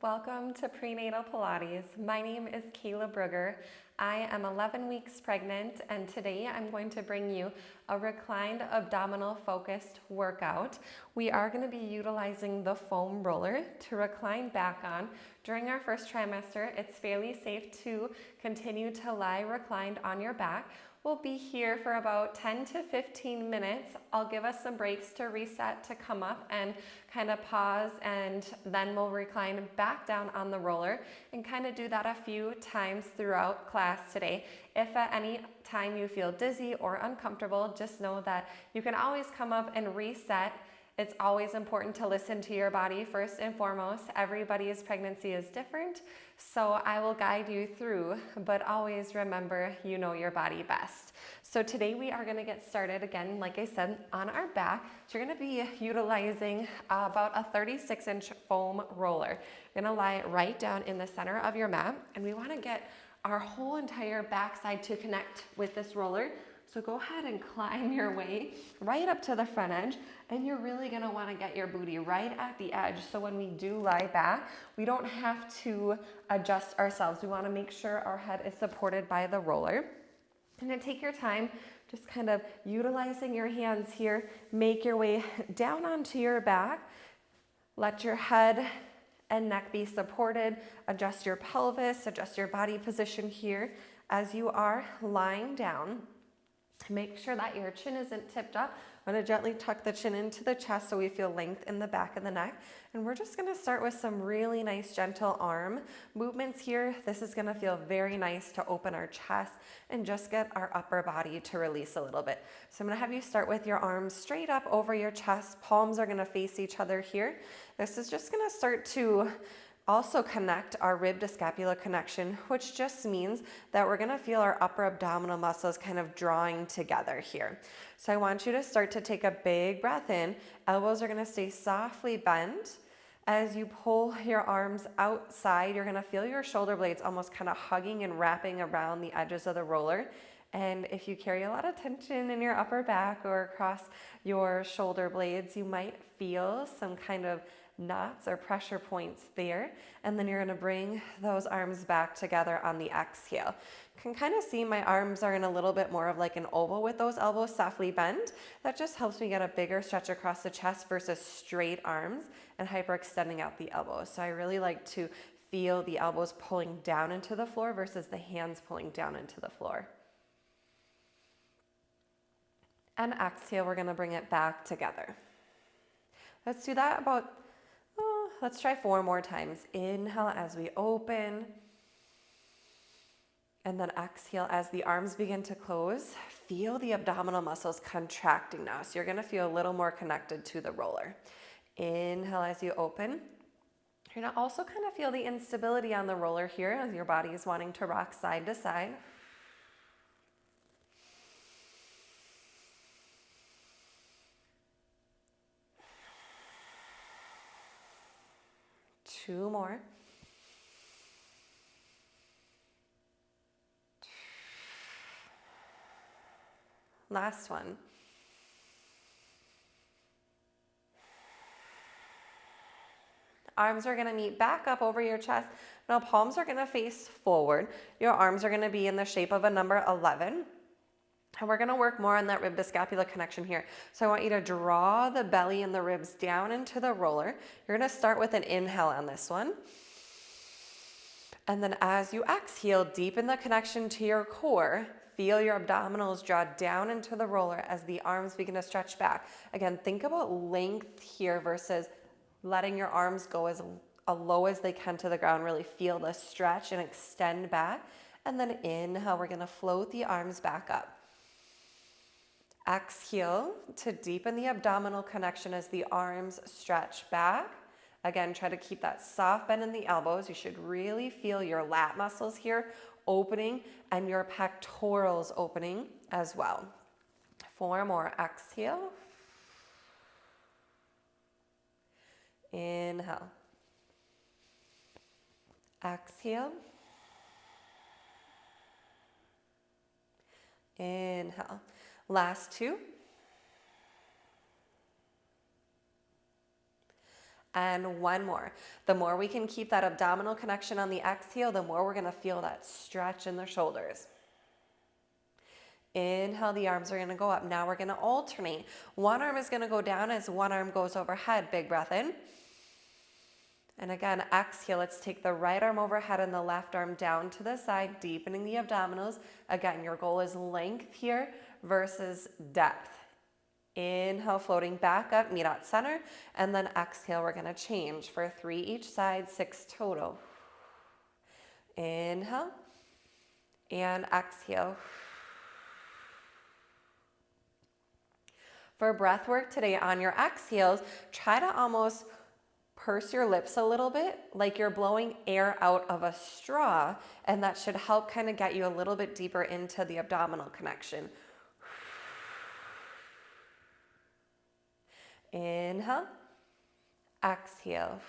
Welcome to Prenatal Pilates. My name is Kayla Brugger. I am 11 weeks pregnant, and today I'm going to bring you a reclined abdominal focused workout. We are going to be utilizing the foam roller to recline back on. During our first trimester, it's fairly safe to continue to lie reclined on your back. We'll be here for about 10 to 15 minutes. I'll give us some breaks to reset, to come up and kind of pause, and then we'll recline back down on the roller and kind of do that a few times throughout class today. If at any time you feel dizzy or uncomfortable, just know that you can always come up and reset. It's always important to listen to your body first and foremost. Everybody's pregnancy is different, so I will guide you through, but always remember you know your body best. So today we are going to get started again, like I said, on our back. So you're going to be utilizing about a 36-inch foam roller. You're going to lie right down in the center of your mat, and we want to get our whole entire backside to connect with this roller. So go ahead and climb your way right up to the front edge, and you're really gonna wanna get your booty right at the edge. So when we do lie back, we don't have to adjust ourselves. We wanna make sure our head is supported by the roller. And then take your time, just kind of utilizing your hands here. Make your way down onto your back. Let your head and neck be supported. Adjust your pelvis, adjust your body position here as you are lying down. Make sure that your chin isn't tipped up. I'm going to gently tuck the chin into the chest so we feel length in the back of the neck. And we're just going to start with some really nice gentle arm movements here. This is going to feel very nice to open our chest and just get our upper body to release a little bit. So I'm going to have you start with your arms straight up over your chest. Palms are going to face each other here. This is just going to start to also connect our rib to scapula connection, which just means that we're gonna feel our upper abdominal muscles kind of drawing together here. So I want you to start to take a big breath in. Elbows are gonna stay softly bent. As you pull your arms outside, you're gonna feel your shoulder blades almost kind of hugging and wrapping around the edges of the roller. And if you carry a lot of tension in your upper back or across your shoulder blades, you might feel some kind of knots or pressure points there. And then you're going to bring those arms back together on the exhale. You can kind of see my arms are in a little bit more of like an oval with those elbows softly bent. That just helps me get a bigger stretch across the chest versus straight arms and hyperextending out the elbows. So I really like to feel the elbows pulling down into the floor versus the hands pulling down into the floor. And exhale, we're going to bring it back together. Let's do that let's try 4 more times. Inhale as we open. And then exhale as the arms begin to close. Feel the abdominal muscles contracting now. So you're going to feel a little more connected to the roller. Inhale as you open. You're going to also kind of feel the instability on the roller here as your body is wanting to rock side to side. Two more. Last one. Arms are going to meet back up over your chest. Now palms are going to face forward. Your arms are going to be in the shape of a number 11. And we're going to work more on that rib to scapula connection here. So I want you to draw the belly and the ribs down into the roller. You're going to start with an inhale on this one. And then as you exhale, deepen the connection to your core. Feel your abdominals draw down into the roller as the arms begin to stretch back. Again, think about length here versus letting your arms go as low as they can to the ground. Really feel the stretch and extend back. And then inhale, we're going to float the arms back up. Exhale to deepen the abdominal connection as the arms stretch back. Again, try to keep that soft bend in the elbows. You should really feel your lat muscles here opening and your pectorals opening as well. 4 more. Exhale. Inhale. Exhale. Inhale. Last 2. And one more. The more we can keep that abdominal connection on the exhale, the more we're gonna feel that stretch in the shoulders. Inhale, the arms are gonna go up. Now we're gonna alternate. One arm is gonna go down as one arm goes overhead. Big breath in. And again, exhale, let's take the right arm overhead and the left arm down to the side, deepening the abdominals. Again, your goal is length here versus depth. Inhale, floating back up, meet at center, and then exhale, we're gonna change for 3 each side, 6 total. Inhale, and exhale. For breath work today, on your exhales, try to almost purse your lips a little bit, like you're blowing air out of a straw, and that should help kind of get you a little bit deeper into the abdominal connection. Inhale, exhale.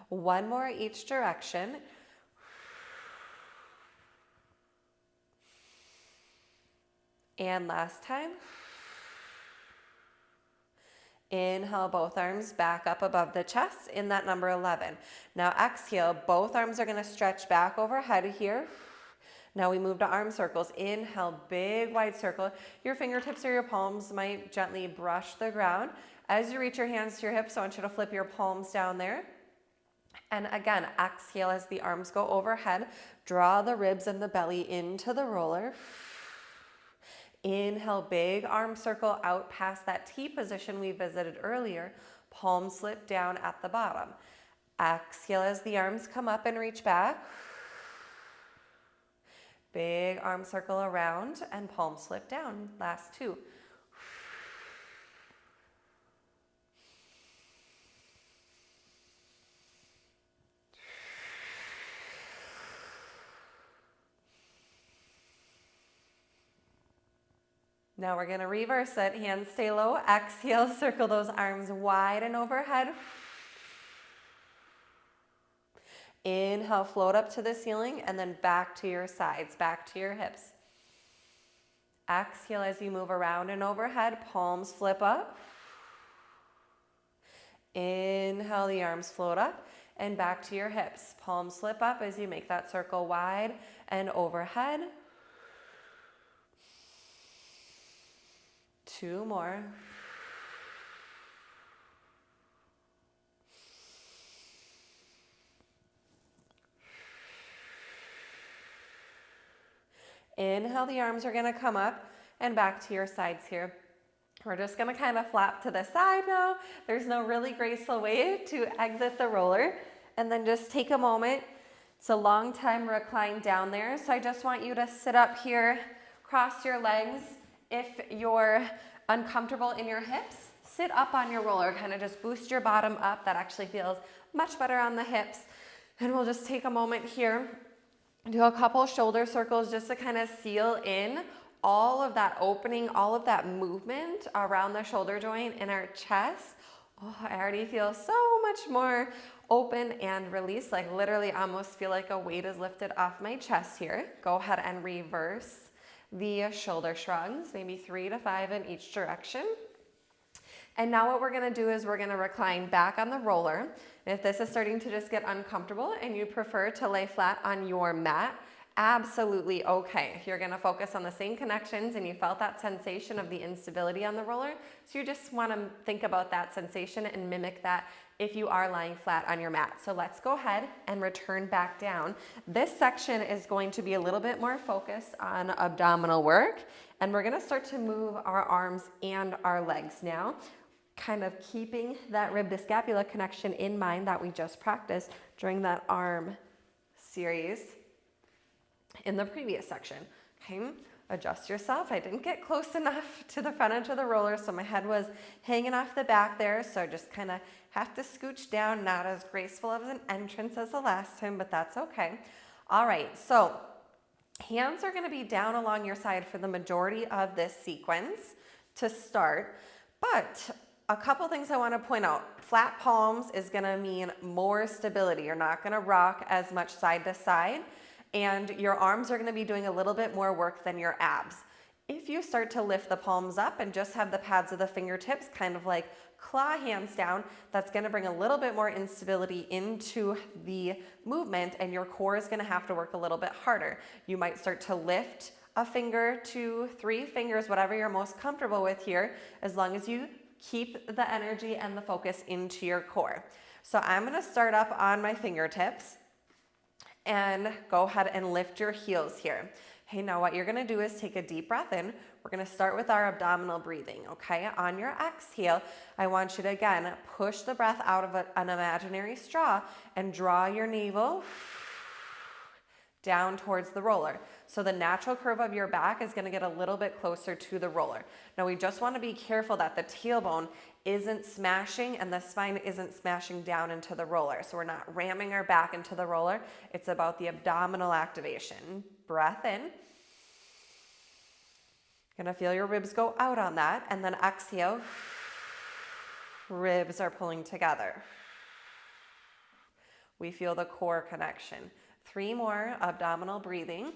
One more each direction. And last time. Inhale, both arms back up above the chest in that number 11. Now exhale, both arms are gonna stretch back overhead here. Now we move to arm circles. Inhale, big wide circle. Your fingertips or your palms might gently brush the ground. As you reach your hands to your hips, I want you to flip your palms down there. And again, exhale as the arms go overhead. Draw the ribs and the belly into the roller. Inhale, big arm circle out past that T position we visited earlier. Palms slip down at the bottom. Exhale as the arms come up and reach back. Big arm circle around and palms slip down. Last 2. Now we're gonna reverse it. Hands stay low. Exhale, circle those arms wide and overhead. Inhale, float up to the ceiling and then back to your sides, back to your hips. Exhale as you move around and overhead, palms flip up. Inhale, the arms float up and back to your hips. Palms slip up as you make that circle wide and overhead. 2 more. Inhale, the arms are gonna come up and back to your sides here. We're just gonna kind of flap to the side now. There's no really graceful way to exit the roller. And then just take a moment. It's a long time recline down there. So I just want you to sit up here, cross your legs. If you're uncomfortable in your hips, sit up on your roller, kind of just boost your bottom up. That actually feels much better on the hips. And we'll just take a moment here, do a couple shoulder circles just to kind of seal in all of that opening, all of that movement around the shoulder joint in our chest. Oh, I already feel so much more open and released, like literally almost feel like a weight is lifted off my chest here. Go ahead and reverse the shoulder shrugs, maybe 3 to 5 in each direction. And now what we're gonna do is we're gonna recline back on the roller. And if this is starting to just get uncomfortable and you prefer to lay flat on your mat, absolutely okay. You're gonna focus on the same connections and you felt that sensation of the instability on the roller. So you just wanna think about that sensation and mimic that if you are lying flat on your mat. So let's go ahead and return back down. This section is going to be a little bit more focused on abdominal work. And we're gonna start to move our arms and our legs now, kind of keeping that rib to scapula connection in mind that we just practiced during that arm series in the previous section. Okay, adjust yourself. I didn't get close enough to the front edge of the roller, so my head was hanging off the back there, so just kind of have to scooch down, not as graceful of an entrance as the last time, but that's okay. All right, so hands are gonna be down along your side for the majority of this sequence to start, but a couple things I want to point out. Flat palms is going to mean more stability. You're not going to rock as much side to side, and your arms are going to be doing a little bit more work than your abs. If you start to lift the palms up and just have the pads of the fingertips kind of like claw hands down, that's going to bring a little bit more instability into the movement, and your core is going to have to work a little bit harder. You might start to lift a finger, 2, 3 fingers, whatever you're most comfortable with here, as long as you keep the energy and the focus into your core. So I'm going to start up on my fingertips and go ahead and lift your heels here. Hey, now what you're gonna do is take a deep breath in. We're gonna start with our abdominal breathing, okay? On your exhale, I want you to, again, push the breath out of an imaginary straw and draw your navel down towards the roller. So the natural curve of your back is gonna get a little bit closer to the roller. Now we just wanna be careful that the tailbone isn't smashing and the spine isn't smashing down into the roller. So we're not ramming our back into the roller. It's about the abdominal activation. Breath in. Gonna feel your ribs go out on that, and then exhale. Ribs are pulling together. We feel the core connection. 3 more abdominal breathing.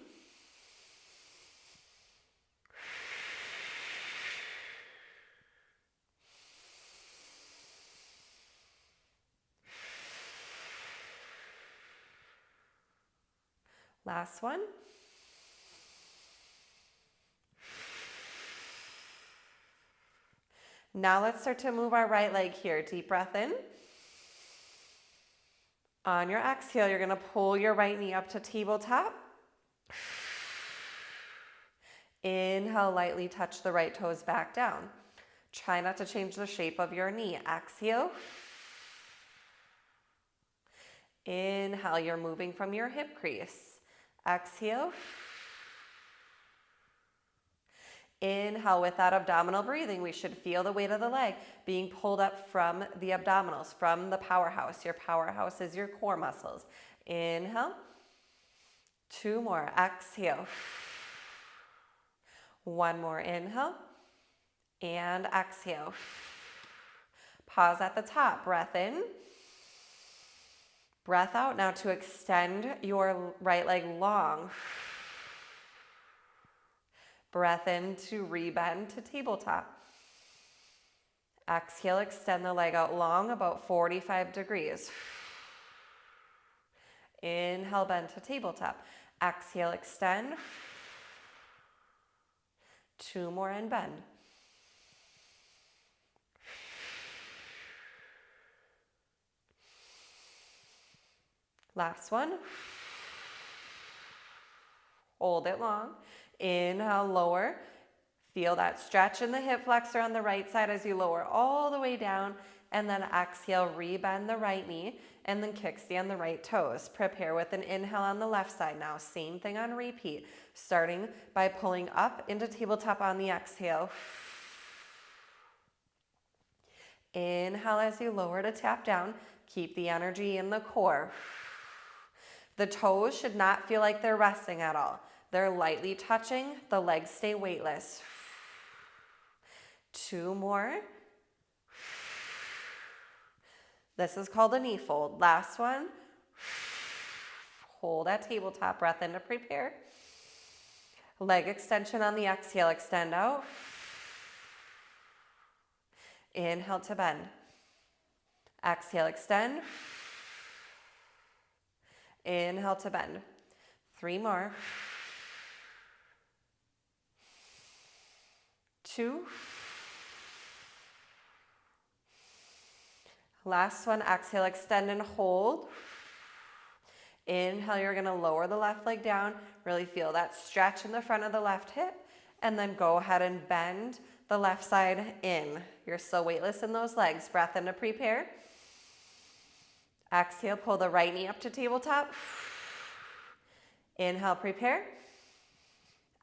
Last one. Now let's start to move our right leg here. Deep breath in. On your exhale, you're gonna pull your right knee up to tabletop. Inhale, lightly touch the right toes back down. Try not to change the shape of your knee. Exhale. Inhale, you're moving from your hip crease. Exhale. Inhale, with that abdominal breathing, we should feel the weight of the leg being pulled up from the abdominals, from the powerhouse. Your powerhouse is your core muscles. Inhale. 2 more. Exhale. 1 more. Inhale. And exhale. Pause at the top. Breath in. Breath out. Now to extend your right leg long. Breath in to rebend to tabletop. Exhale, extend the leg out long, about 45 degrees. Inhale, bend to tabletop. Exhale, extend. 2 more and bend. Last one. Hold it long. Inhale, lower. Feel that stretch in the hip flexor on the right side as you lower all the way down. And then exhale, rebend the right knee and then kickstand the right toes. Prepare with an inhale on the left side now. Same thing on repeat. Starting by pulling up into tabletop on the exhale. Inhale as you lower to tap down. Keep the energy in the core. The toes should not feel like they're resting at all. They're lightly touching. The legs stay weightless. 2 more. This is called a knee fold. Last one. Hold at tabletop. Breath in to prepare. Leg extension on the exhale. Extend out. Inhale to bend. Exhale, extend. Inhale to bend. 3 more. 2. Last one, exhale, extend and hold. Inhale, you're gonna lower the left leg down. Really feel that stretch in the front of the left hip. And then go ahead and bend the left side in. You're still weightless in those legs. Breath in to prepare. Exhale, pull the right knee up to tabletop. Inhale, prepare.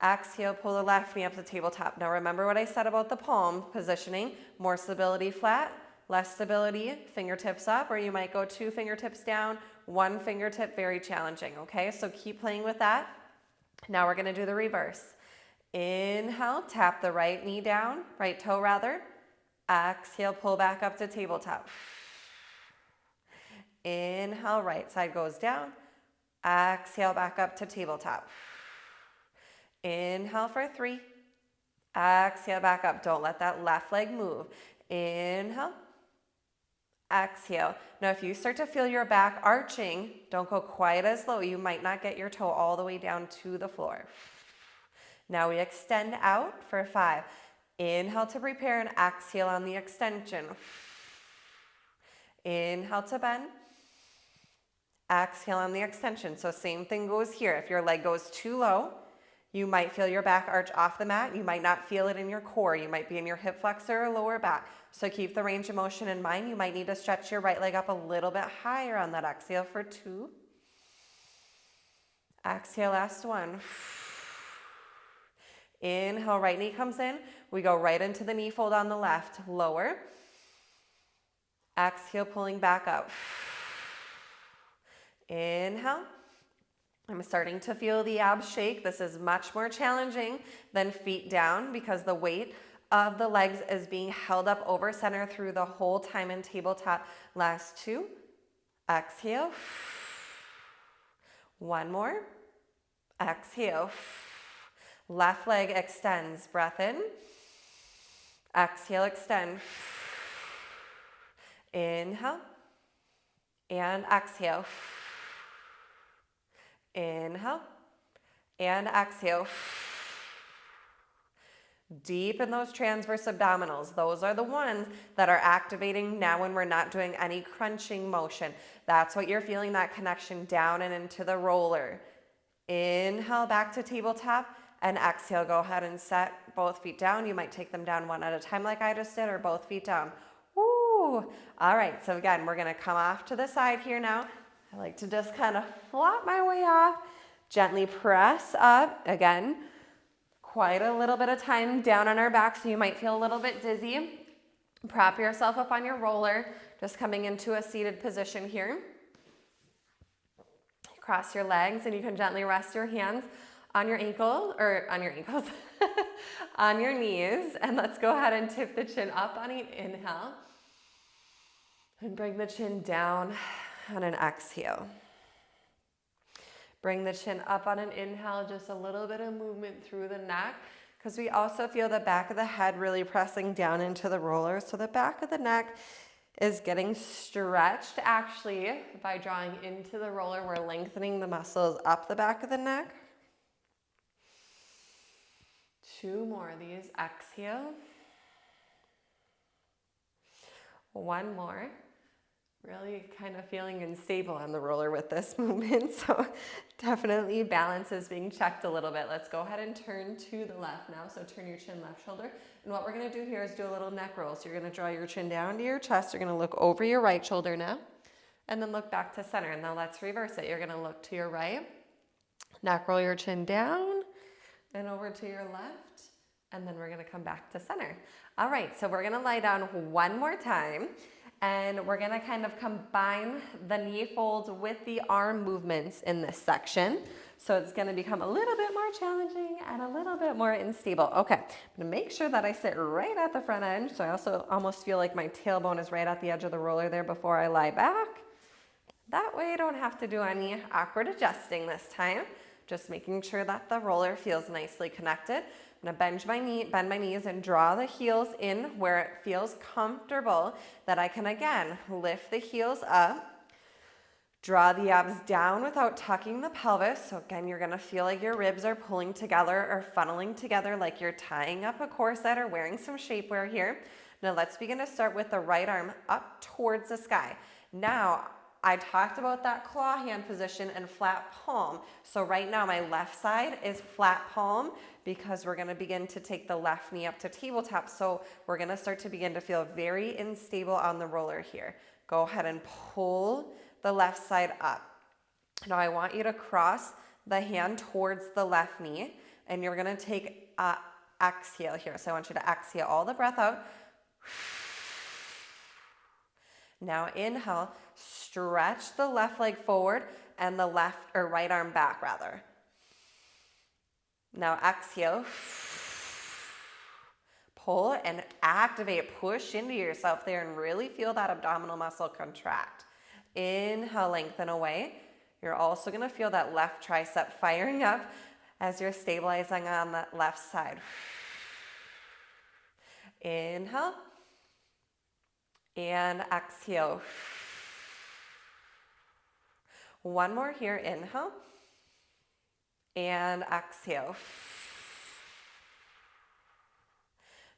Exhale, pull the left knee up to tabletop. Now remember what I said about the palm positioning. More stability flat, less stability, fingertips up, or you might go 2 fingertips down, 1 fingertip, very challenging, okay? So keep playing with that. Now we're gonna do the reverse. Inhale, tap the right knee down, right toe rather. Exhale, pull back up to tabletop. Inhale, right side goes down. Exhale, back up to tabletop. Inhale for 3, Exhale, back up. Don't let that left leg move. Inhale. Exhale. Now, if you start to feel your back arching, don't go quite as low. You might not get your toe all the way down to the floor. Now we extend out for 5. Inhale to prepare and exhale on the extension. Inhale to bend. Exhale on the extension. So same thing goes here. If your leg goes too low, you might feel your back arch off the mat. You might not feel it in your core. You might be in your hip flexor or lower back. So keep the range of motion in mind. You might need to stretch your right leg up a little bit higher on that exhale for 2. Exhale, last 1. Inhale, right knee comes in. We go right into the knee fold on the left. Lower. Exhale, pulling back up. Inhale. I'm starting to feel the abs shake. This is much more challenging than feet down because the weight of the legs is being held up over center through the whole time in tabletop. Last 2. Exhale. 1 more. Exhale. Left leg extends. Breath in. Exhale, extend. Inhale. And exhale. Inhale and exhale. Deepen those transverse abdominals. Those are the ones that are activating now when we're not doing any crunching motion. That's what you're feeling, that connection down and into the roller. Inhale back to tabletop and exhale. Go ahead and set both feet down. You might take them down one at a time like I just did, or both feet down. Woo! All right, so again, we're gonna come off to the side here now. I like to just kind of flop my way off, gently press up. Again, quite a little bit of time down on our back, so you might feel a little bit dizzy. Prop yourself up on your roller, just coming into a seated position here. Cross your legs, and you can gently rest your hands on your ankles, on your knees, and let's go ahead and tip the chin up on an inhale, and bring the chin down on an exhale. Bring the chin up on an inhale, just a little bit of movement through the neck, because we also feel the back of the head really pressing down into the roller. So the back of the neck is getting stretched actually by drawing into the roller. We're lengthening the muscles up the back of the neck. 2 more of these. Exhale. 1 more. Really kind of feeling unstable on the roller with this movement, so definitely balance is being checked a little bit. Let's go ahead and turn to the left now. So turn your chin left shoulder. And what we're going to do here is do a little neck roll. So you're going to draw your chin down to your chest. You're going to look over your right shoulder now, and then look back to center. And now let's reverse it. You're going to look to your right, neck roll your chin down, and over to your left, and then we're going to come back to center. All right, so we're going to lie down 1 more time. And we're gonna kind of combine the knee folds with the arm movements in this section. So it's gonna become a little bit more challenging and a little bit more unstable. Okay, I'm gonna make sure that I sit right at the front edge. So I also almost feel like my tailbone is right at the edge of the roller there before I lie back. That way I don't have to do any awkward adjusting this time. Just making sure that the roller feels nicely connected. I'm gonna bend my knees and draw the heels in where it feels comfortable, that I can again lift the heels up, draw the abs down without tucking the pelvis. So again, you're gonna feel like your ribs are pulling together or funneling together like you're tying up a corset or wearing some shapewear here. Now let's begin to start with the right arm up towards the sky. Now, I talked about that claw hand position and flat palm. So right now my left side is flat palm because we're gonna begin to take the left knee up to tabletop. So we're gonna start to begin to feel very unstable on the roller here. Go ahead and pull the left side up. Now I want you to cross the hand towards the left knee, and you're gonna take exhale here. So I want you to exhale all the breath out. Now inhale, stretch the left leg forward and the left or right arm back rather. Now exhale, pull and activate, push into yourself there and really feel that abdominal muscle contract. Inhale, lengthen away. You're also gonna feel that left tricep firing up as you're stabilizing on that left side. Inhale. And exhale. One more here, inhale. And exhale.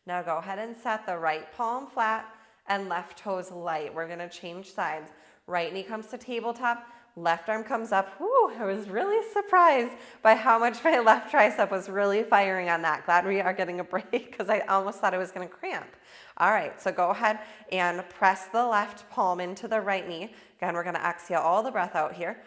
Now go ahead and set the right palm flat and left toes light. We're gonna change sides. Right knee comes to tabletop, left arm comes up. Woo, I was really surprised by how much my left tricep was really firing on that. Glad we are getting a break because I almost thought I was gonna cramp. All right, so go ahead and press the left palm into the right knee. Again, we're gonna exhale all the breath out here.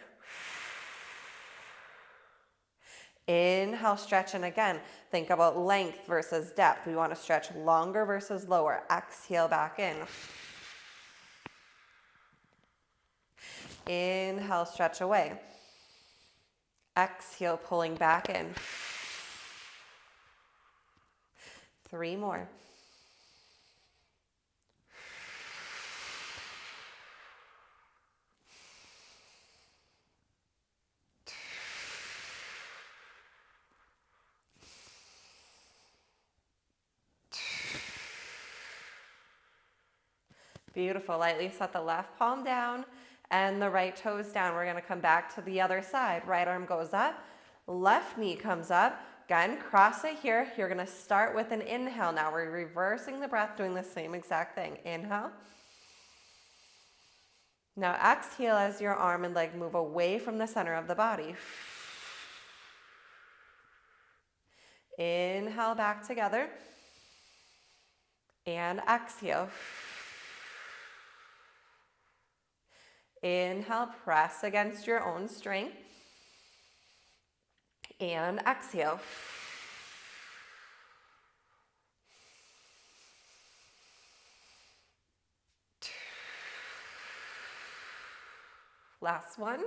Inhale, stretch, and again, think about length versus depth. We want to stretch longer versus lower. Exhale back in. Inhale, stretch away. Exhale, pulling back in. 3 more. Beautiful. Lightly set the left palm down and the right toes down. We're going to come back to the other side. Right arm goes up, left knee comes up. Again, cross it here. You're going to start with an inhale. Now we're reversing the breath, doing the same exact thing. Inhale. Now exhale as your arm and leg move away from the center of the body. Inhale back together. And exhale. Inhale, press against your own strength. And exhale. Last one.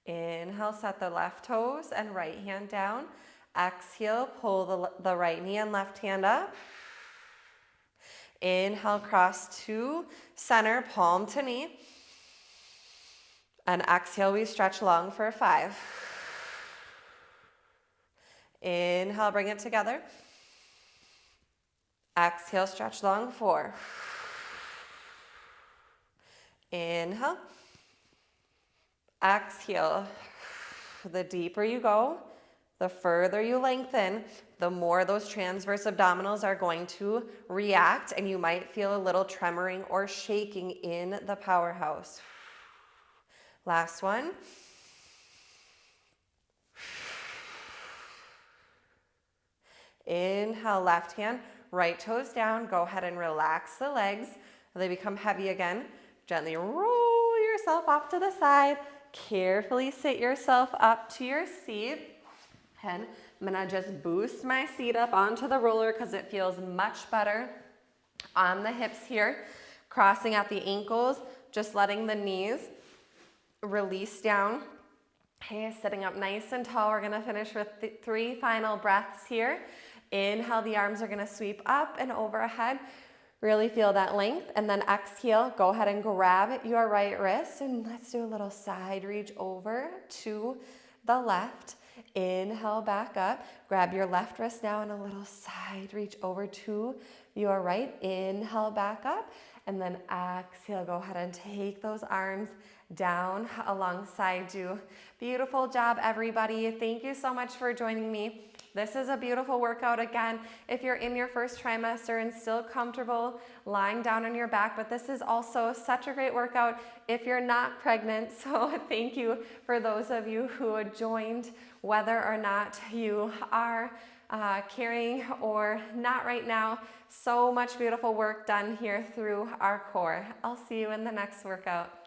Inhale, set the left toes and right hand down. Exhale, pull the right knee and left hand up. Inhale, cross to center, palm to knee. And exhale, we stretch long for 5. Inhale, bring it together. Exhale, stretch long 4. Inhale. Exhale. The deeper you go, the further you lengthen, the more those transverse abdominals are going to react, and you might feel a little tremoring or shaking in the powerhouse. Last one. Inhale, left hand, right toes down. Go ahead and relax the legs. They become heavy again. Gently roll yourself off to the side. Carefully sit yourself up to your seat. And I'm gonna just boost my seat up onto the roller because it feels much better on the hips here. Crossing at the ankles, just letting the knees release down. Okay, sitting up nice and tall. We're gonna finish with 3 final breaths here. Inhale, the arms are gonna sweep up and overhead. Really feel that length. And then exhale, go ahead and grab your right wrist and let's do a little side reach over to the left. Inhale, back up. Grab your left wrist now and a little side reach over to your right. Inhale, back up. And then exhale, go ahead and take those arms down alongside you. Beautiful job, everybody. Thank you so much for joining me. This is a beautiful workout. Again, if you're in your first trimester and still comfortable lying down on your back, but this is also such a great workout if you're not pregnant. So thank you for those of you who joined, whether or not you are carrying or not right now. So much beautiful work done here through our core. I'll see you in the next workout.